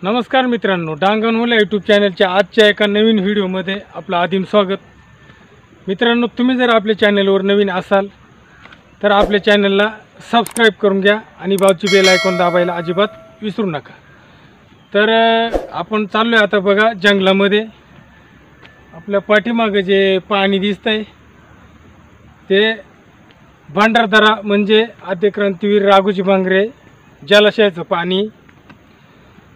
नमस्कार मित्रांनो, डांगणवाला यूट्यूब चॅनलच्या आजच्या एका नवीन व्हिडिओमध्ये आपलं आदिम स्वागत. मित्रांनो, तुम्ही जर आपल्या चॅनलवर नवीन असाल तर आपल्या चॅनलला सबस्क्राईब करून घ्या आणि बाजूची बेल आयकॉन दाबायला अजिबात विसरू नका. तर आपण चाललो आहे आता बघा जंगलामध्ये. आपल्या पाठीमागं जे पाणी दिसतंय ते भांडारदरा म्हणजे आद्यक्रांतीवीर राघोजी भांगरे जलाशयाचं पाणी.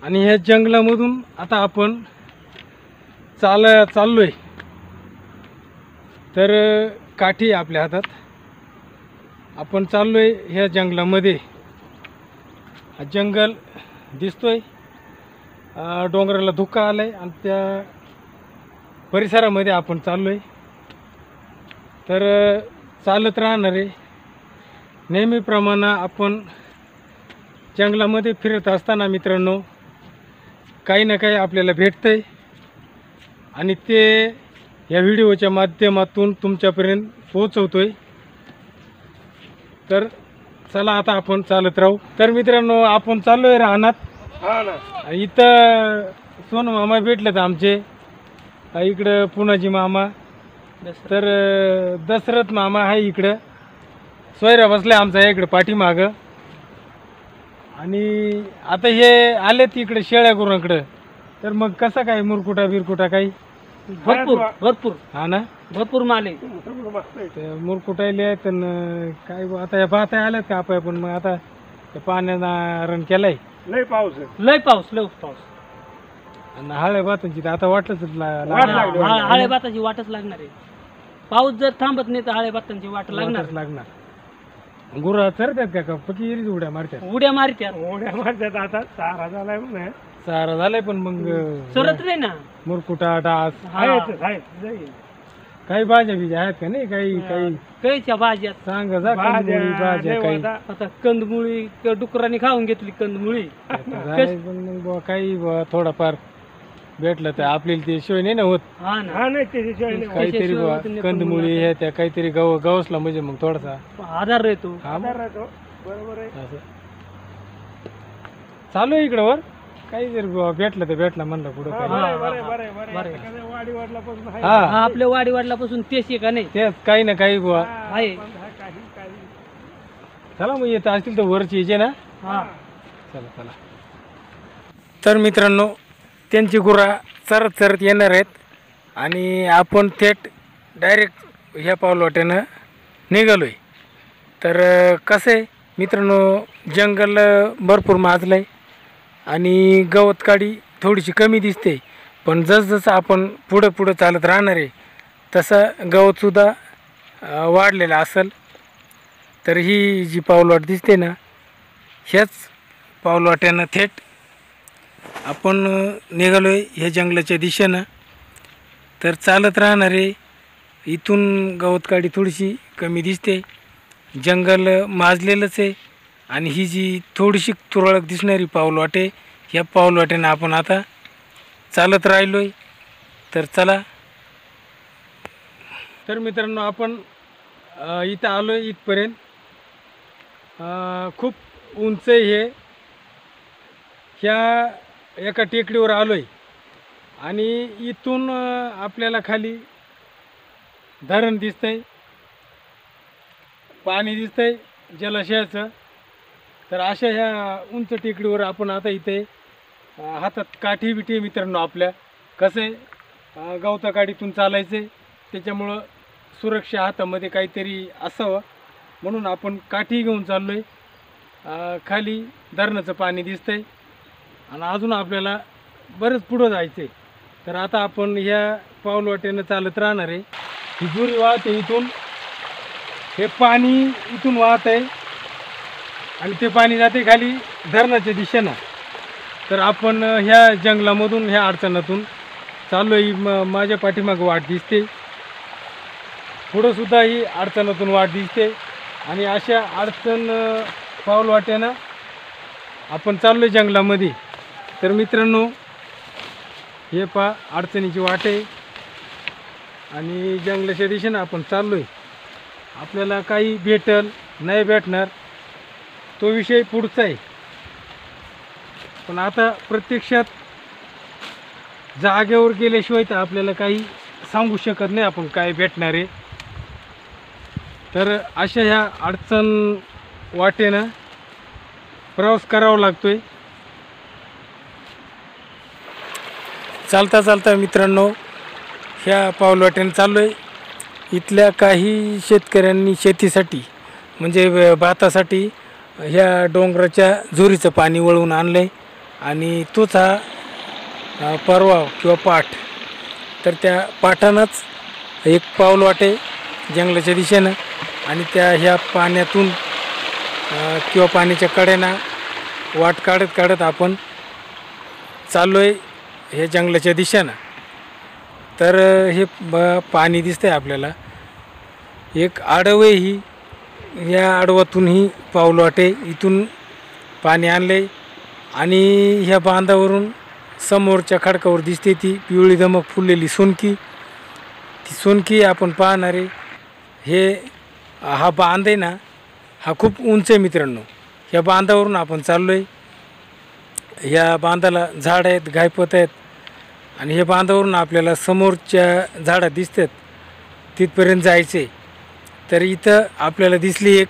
आणि ह्या जंगलामधून आता आपण चाललोय. तर काठी आपल्या हातात. आपण चाललोय ह्या जंगलामध्ये. हा जंगल दिसतोय, डोंगराला धुका आलाय आणि त्या परिसरामध्ये आपण चाललोय. तर चालत राहणार आहे. नेहमीप्रमाणे आपण जंगलामध्ये फिरत असताना मित्रांनो काही ना काही आपल्याला भेटतंय आणि ते या व्हिडिओच्या माध्यमातून तुमच्यापर्यंत पोहोचवतोय. तर चला आता आपण चालत राहू. तर मित्रांनो, आपण चाललोय रानात. इथं सोनू मामा भेटलेत आमचे, इकडं पुनाजी मामा, तर दशरथ मामा आहे इकडं. सोयरा बसलाय आमचा इकडं पाठीमागं. आणि आता हे आलेत इकडे शेळ्या गुरांकडं. तर मग कसा काय मुरकुटा बिरकुटा काही भरपूर हा ना, भरपूर माल आहे. ते मुरकुटायले आहेत. काय आता या पाहता आल्यात का आपण? मग आता त्या पाण्यानं रण केलाय. लय पाऊस आणि हळ्या भातांची आता वाटलंच हळ्या भाताची वाटच लागणार आहे. पाऊस जर थांबत नाही तर हळ्या भातांची वाट लागणार. गुरा चरतात का पकी उड्या मारतात? उड्या मारत्यात आता चारा झालाय म्हणे. चारा झालाय पण मग सरत नाही ना. मुरकुटा डास काही भाज्या बिज्या आहेत का? नाही काही काहीच्या भाज्या सांग जा. भाज्या काही आता कंदमुळी डुकरांनी खाऊन घेतली कंदमुळी. मग काही थोडाफार भेटलं तर आपल्याला ते शिवाय नाही ना होत. काहीतरी कंदमुळी हे त्या काहीतरी गवसला म्हणजे मग थोडासा आधार राहतो. बरोबर आहे. चालू आहे इकडं वर. काही जर भेटलं तर भेटलं म्हणलं पुढं. आपल्या वाडी वाडल्यापासून तेच आहे का नाही? तेच काही ना काही बुवा आहे. चला मग येत असतील तर वरची यायचे ना. चला. तर मित्रांनो, त्यांची गुरा चरत येणार आहेत आणि आपण थेट डायरेक्ट ह्या पावलवाट्यानं निघालो आहे. तर कसं आहे मित्रांनो, जंगल भरपूर माजलं आहे आणि गवत काडी थोडीशी कमी दिसते. पण जसजसं आपण पुढं चालत राहणार आहे तसं गवतसुद्धा वाढलेलं असेल. तर ही जी पाऊलवाट दिसते ना, ह्याच पाऊलवाट्यानं थेट आपण निघालो आहे ह्या जंगलाच्या दिशेनं. तर चालत राहणार आहे. इथून गवतकाडी थोडीशी कमी दिसते. जंगल माजलेलंच आहे आणि ही जी थोडीशी तुरळक दिसणारी पाऊलवाट आहे, ह्या पाऊलवाट्यानं आपण आता चालत राहिलो आहे. तर चला. तर मित्रांनो, आपण इथं आलो आहे इथपर्यंत. खूप उंच हे ह्या एका टेकडीवर आलो आहे आणि इथून आपल्याला खाली धरण दिसतंय, पाणी दिसतंय जलाशयाचं. तर अशा ह्या उंच टेकडीवर आपण आता इथे हातात काठी बिठी मित्रांनो आपल्या. कसं आहे, गवताकाडीतून चालायचं आहे त्याच्यामुळं सुरक्षा हातामध्ये काहीतरी असावं म्हणून आपण काठी घेऊन चाललो आहे. खाली धरणाचं पाणी दिसतंय आणि अजून आपल्याला बरंच पुढं जायचं आहे. तर आता आपण ह्या पाऊलवाटेनं चालत राहणार आहे. ही जुरी वाहते इथून, हे पाणी इथून वाहत आहे आणि ते पाणी जाते खाली धरणाच्या दिशेनं. तर आपण ह्या जंगलामधून ह्या अडचणातून चाललो आहे. माझ्या पाठीमागं वाट दिसते, पुढंसुद्धा ही अडचणातून वाट दिसते आणि अशा अडचण पाऊलवाट्यानं आपण चाललो आहे जंगलामध्ये. तर मित्रांनो, हे अडचणीची वाट आहे आणि जंगलाच्या दिशेनं आपण चाललो आहे. आपल्याला काही भेटल नाही भेटणार तो विषय पुढचा आहे. पण आता प्रत्यक्षात जागेवर गेल्याशिवाय तर आपल्याला काही सांगू शकत नाही आपण काय भेटणार आहे. तर अशा ह्या अडचण वाटेनं प्रवास करावा लागतोय. चालता चालता मित्रांनो ह्या पाऊलवाटेनं चाललो आहे. इथल्या काही शेतकऱ्यांनी शेतीसाठी म्हणजे भातासाठी ह्या डोंगराच्या झुरीचं पाणी वळवून आणलं आहे आणि तोच हा परवा किंवा पाठ. तर त्या पाठानंच एक पाऊल वाटे जंगलाच्या दिशेनं आणि त्या ह्या पाण्यातून किंवा पाण्याच्या कडेनं वाट काढत काढत आपण चाललो आहे हे जंगलाच्या दिशेनं. तर हे पाणी दिसतंय आपल्याला. एक आडवं ही या आडवातून ही पाऊल वाटे इथून पाणी आणले आणि ह्या बांधावरून समोरच्या खडकावर दिसते ती पिवळी धमक फुललेली सोनकी. ती सोनकी आपण पाहणार आहे. हे हा बांध आहे ना, हा खूप उंच आहे मित्रांनो. ह्या बांधावरून आपण चाललो आहे. ह्या बांधाला झाड आहेत, गायपत आहेत आणि हे बांधावरून आपल्याला समोरच्या झाडं दिसतात तिथपर्यंत जायचे. तर इथं आपल्याला दिसली एक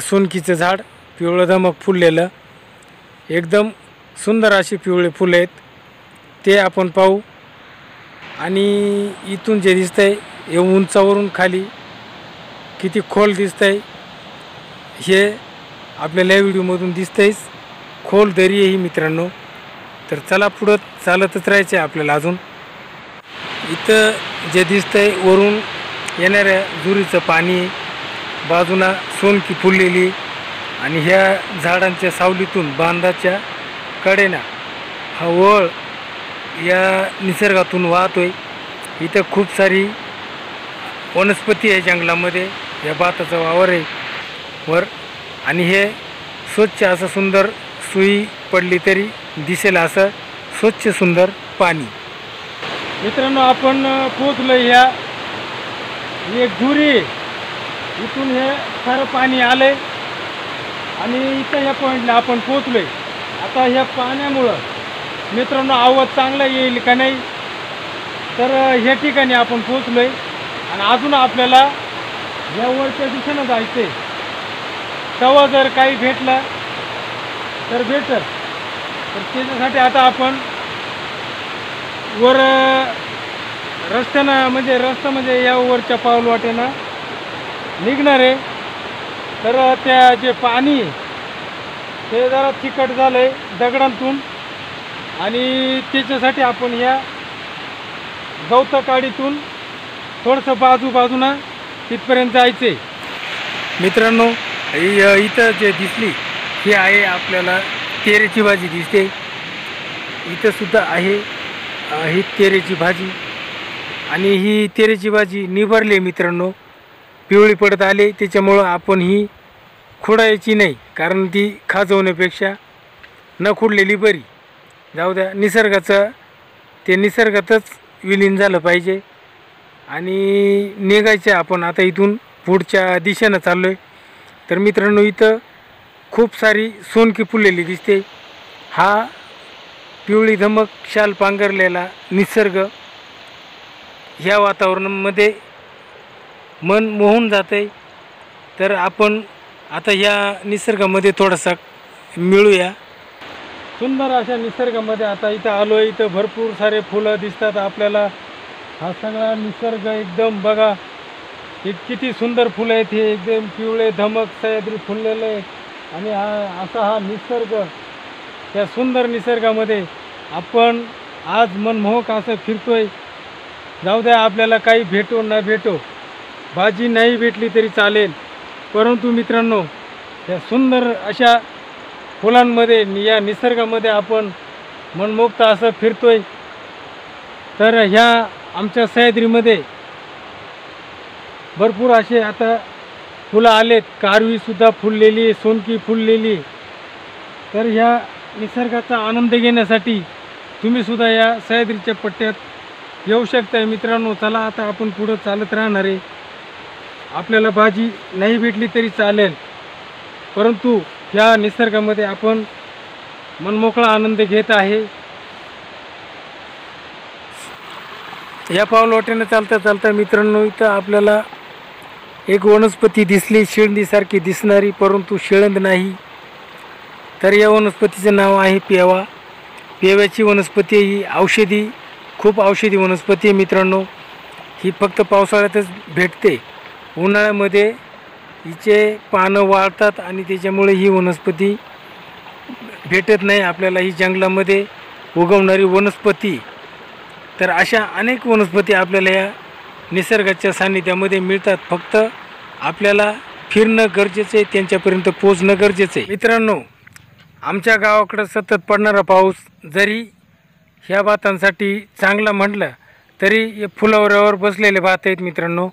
सोनकीचं झाड पिवळं धमक फुललेलं. एकदम सुंदर अशी पिवळे फुलं आहेत ते आपण पाहू. आणि इथून जे दिसतंय हे उंचावरून खाली किती खोल दिसतंय हे आपल्याला या व्हिडिओमधून दिसतंयच. खोल दरी आहे ही मित्रांनो. तर चला पुढं चालतच राहायचं आहे आपल्याला. अजून इथं जे दिसतंय वरून येणाऱ्या झुरीचं पाणी, बाजूला सोनकी फुललेली आणि ह्या झाडांच्या सावलीतून बांधाच्या कडेनं हा वळ या निसर्गातून वाहतोय. इथं खूप सारी वनस्पती आहे जंगलामध्ये. या भाताचा वावर आहे वर आणि हे स्वच्छ असं सुंदर सुई पडली तरी दिसेल असं स्वच्छ सुंदर पाणी. मित्रांनो आपण पोचलो ह्या एक झुरी. इथून हे सारं पाणी आलंय आणि इथं ह्या पॉईंटला आपण पोचलोय. आता ह्या पाण्यामुळं मित्रांनो आवाज चांगला येईल का नाही. तर ह्या ठिकाणी आपण पोचलोय आणि अजून आपल्याला या वरच्या दिशेनं जायचं आहे. तेव्हा जर काही भेटलं तर भेटल. तर त्याच्यासाठी आता आपण वर रस्त्यानं म्हणजे रस्ता म्हणजे या वरच्या पाऊल वाटेनं निघणार आहे. तर त्या जे पाणी ते जरा तिखट झालं आहे दगडांतून आणि त्याच्यासाठी आपण ह्या गवताकाडीतून थोडंसं बाजूनं तिथपर्यंत जायचं आहे. मित्रांनो इथं जे दिसली ही आहे आपल्याला तेरेची भाजी दिसते. इथं सुद्धा आहे ही तेरेची भाजी आणि ही तेरेची भाजी निभरली मित्रांनो, पिवळी पडत आले. त्याच्यामुळं आपण ही खुडायची नाही कारण ती खाजवण्यापेक्षा न खुडलेली बरी. जाऊ द्या, निसर्गाचं ते निसर्गातच विलीन झालं पाहिजे आणि निघायचं आपण आता इथून पुढच्या दिशेनं चाललो आहे. तर मित्रांनो इथं खूप सारी सोनकी फुललेली दिसते. हा पिवळी धमक शाल पांघरलेला निसर्ग ह्या वातावरणामध्ये मन मोहून जाते. तर आपण आता ह्या निसर्गामध्ये थोडासा मिळूया. सुंदर अशा निसर्गामध्ये आता इथं आलो आहे. इथं भरपूर सारे फुलं दिसतात आपल्याला. हा सगळा निसर्ग एकदम बघा किती सुंदर फुलं आहेत. हे एकदम पिवळे धमक सह्याद्री फुललेलं आहे आणि हा निसर्ग, त्या सुंदर निसर्गामध्ये आपण आज मनमोहक असं फिरतोय. जाऊ द्या, आपल्याला काही भेटो न भेटो, भाजी नाही भेटली तरी चालेल, परंतु मित्रांनो या सुंदर अशा फुलांमध्ये या निसर्गामध्ये आपण मनमुक्त असं फिरतोय. तर ह्या आमच्या सह्याद्रीमध्ये भरपूर असे आता फुलं आलेत. कारवीसुद्धा फुललेली, सोनकी फुललेली. तर ह्या निसर्गाचा आनंद घेण्यासाठी तुम्हीसुद्धा या सह्याद्रीच्या पट्ट्यात येऊ शकताय मित्रांनो. चला आता आपण पुढं चालत राहणार आहे. आपल्याला भाजी नाही भेटली तरी चालेल, परंतु ह्या निसर्गामध्ये आपण मनमोकळा आनंद घेत आहे. या पावलवाटेनं चालता चालता मित्रांनो इथं आपल्याला एक वनस्पती दिसली, शेळंदीसारखी दिसणारी, परंतु शेळंद नाही. तर या वनस्पतीचं नाव आहे पेवा. पेव्याची वनस्पती ही औषधी, खूप औषधी वनस्पती आहे मित्रांनो. ही फक्त पावसाळ्यातच भेटते. उन्हाळ्यामध्ये हिचे पानं वाळतात आणि त्याच्यामुळे ही वनस्पती भेटत नाही आपल्याला. ही जंगलामध्ये उगवणारी वनस्पती. तर अशा अनेक वनस्पती आपल्याला या निसर्गाच्या सान्निध्यामध्ये मिळतात. फक्त आपल्याला फिरणं गरजेचं आहे, त्यांच्यापर्यंत पोहोचणं गरजेचं आहे. मित्रांनो, आमच्या गावाकडं सतत पडणारा पाऊस जरी ह्या भातांसाठी चांगला म्हटलं तरी हे फुलावऱ्यावर बसलेले भात आहेत मित्रांनो.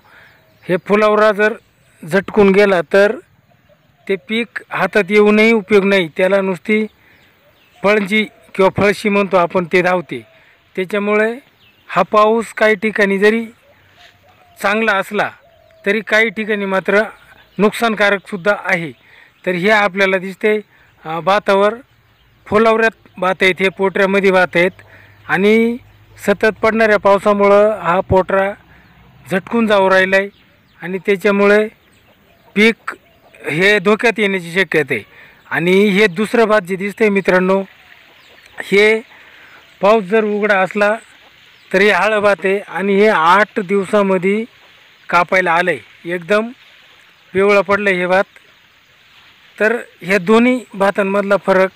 हे फुलावरा जर झटकून गेला तर ते पीक हातात येऊनही उपयोग नाही. त्याला नुसती फळजी किंवा फळशी म्हणतो आपण, ते धावते. त्याच्यामुळे हा पाऊस काही ठिकाणी जरी चांगला असला तरी काही ठिकाणी मात्र नुकसानकारकसुद्धा आहे. तर हे आपल्याला दिसते भातावर फुलावऱ्यात भात आहेत, हे पोटऱ्यामध्ये भात आहेत आणि सतत पडणाऱ्या पावसामुळं हा पोटरा झटकून जाऊ राहिला आहे आणि त्याच्यामुळे पीक हे धोक्यात येण्याची शक्यता आहे. आणि हे दुसरं भात जे दिसतंय मित्रांनो, हे पाऊस जर उघडा असला तर हे हळं भात आहे आणि हे 8 दिवसामध्ये कापायला आलं आहे. एकदम पिवळं पडलं हे भात. तर ह्या दोन्ही भातांमधला फरक,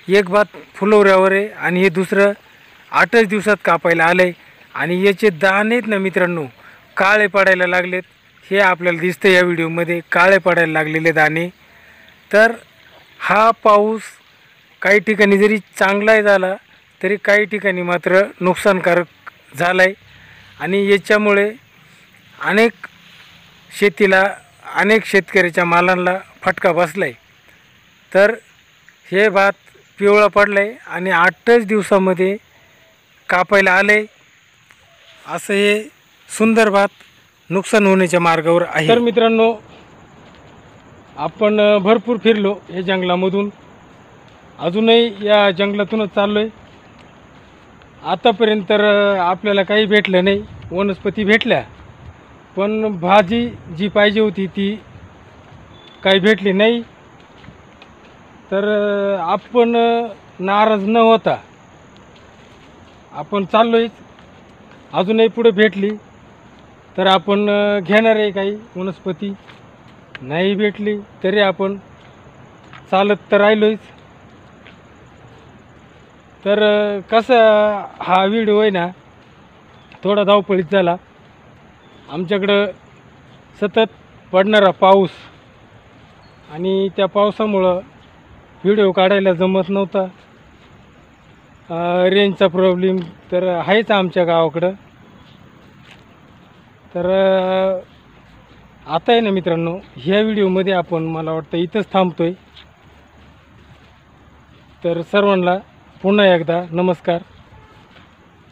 एक भात फुलवऱ्यावर आहे आणि हे दुसरं 8च दिवसात कापायला आलं आहे. आणि याचे दाणे आहेत ना मित्रांनो, काळे पडायला लागलेत. हे आपल्याला दिसतं या व्हिडिओमध्ये, काळे पडायला लागलेले दाणे. तर हा पाऊस काही ठिकाणी जरी चांगलाही झाला तरी काही ठिकाणी मात्र नुकसानकारक झाला आहे. आणि याच्यामुळे अनेक शेतीला, अनेक शेतकऱ्याच्या मालांना फटका बसला आहे. तर हे भात पिवळा पडलं आहे आणि 8च दिवसामध्ये कापायला आलं आहे. असं हे सुंदर भात नुकसान होण्याच्या मार्गावर आहे. तर मित्रांनो, आपण भरपूर फिरलो या जंगलामधून, अजूनही या जंगलातूनच चाललो आहे. आतापर्यंत तर आपल्याला काही भेटलं नाही. वनस्पती भेटल्या पण भाजी जी पाहिजे होती ती काही भेटली नाही. तर आपण नाराज न होता आपण चाललोय. अजूनही पुढे भेटली तर आपण घेणार आहे काही वनस्पती, नाही भेटली तरी आपण चालत तर राहिलोच. तर कसं हा व्हिडिओ आहे ना, थोडा धावपळीत झाला. आमच्याकडं सतत पडणारा पाऊस आणि त्या पावसामुळं व्हिडिओ काढायला जमत नव्हता. रेंजचा प्रॉब्लेम तर आहेच आमच्या गावाकडं. तर आता आहे ना मित्रांनो, ह्या व्हिडिओमध्ये आपण, मला वाटतं इथंच थांबतो आहे. तर सर्वांना पुन्हा एकदा नमस्कार.